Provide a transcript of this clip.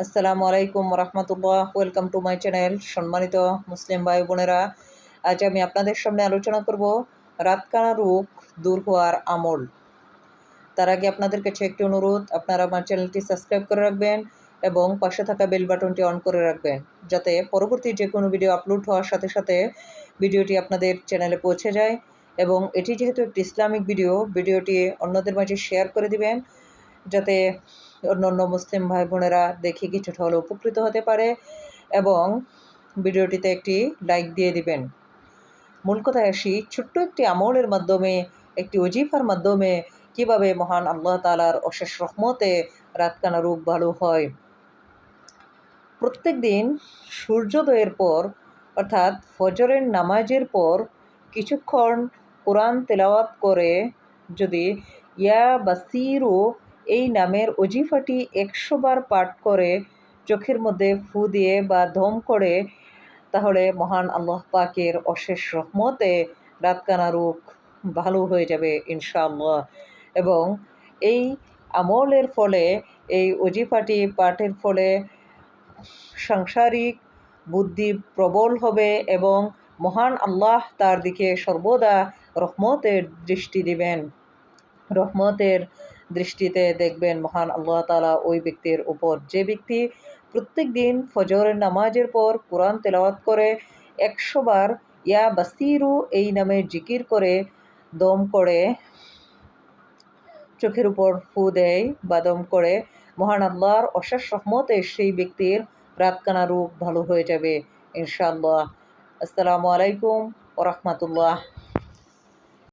আসসালামু আলাইকুম রহমতুল্লাহ। Welcome to my channel. সম্মানিত মুসলিম ভাই বোনেরা, আজ আমি আপনাদের সামনে আলোচনা করব রাতকানা রোগ দূর হওয়ার আমল। তার আগে আপনাদের কাছে একটি অনুরোধ, আপনারা আমার চ্যানেলটি সাবস্ক্রাইব করে রাখবেন এবং পাশে থাকা বেল বাটনটি অন করে রাখবেন, যাতে পরবর্তী যে কোনো ভিডিও আপলোড হওয়ার সাথে সাথে ভিডিওটি আপনাদের চ্যানেলে পৌঁছে যায়। এবং এটি যেহেতু একটি ইসলামিক ভিডিওটি অন্যদের মাঝে শেয়ার করে দিবেন, যাতে অন্য মুসলিম ভাই বোনেরা দেখে কিছুটা হলে উপকৃত হতে পারে, এবং ভিডিওটিতে একটি লাইক দিয়ে দিবেন। মূল কথায় আসি, ছোট্ট একটি আমলের মাধ্যমে, একটি ওজিফার মাধ্যমে কিভাবে মহান আল্লাহ তাআলার অশেষ রহমতে রাতকানা রোগ ভালো হয়। প্রত্যেক দিন সূর্যোদয়ের পর, অর্থাৎ ফজরের নামাজের পর কিছুক্ষণ কোরআন তেলাওয়াত করে যদি ইয়া বাসিরু এই নামের ওজিফাটি 100 বার পাঠ করে চোখের মধ্যে ফু দিয়ে বা দম করে, তাহলে মহান আল্লাহ পাকের অশেষ রহমতে রাতকানা রোগ ভালো হয়ে যাবে ইনশাআল্লাহ। এবং এই আমলের ফলে, এই ওজিফাটি পাঠের ফলে সাংসারিক বুদ্ধি প্রবল হবে এবং মহান আল্লাহ তার দিকে সর্বদা রহমতের দৃষ্টি দিবেন। রহমতের দৃষ্টিতে দেখবেন মহান আল্লাহ তাআলা ওই ব্যক্তির উপর। যে ব্যক্তি প্রত্যেক দিন ফজরের নামাজের পর কোরআন তেলাওয়াত করে 100 বার ইয়া বাসিরু এই নামে জিকির করে দম করে চোখের উপর ফু দেয় বা দম করে, মহান আল্লাহর অশেষ রহমতে সেই ব্যক্তির রাতকানা রোগ ভালো হয়ে যাবে ইনশাআল্লাহ। আসসালামু আলাইকুম ওয়া রাহমাতুল্লাহ।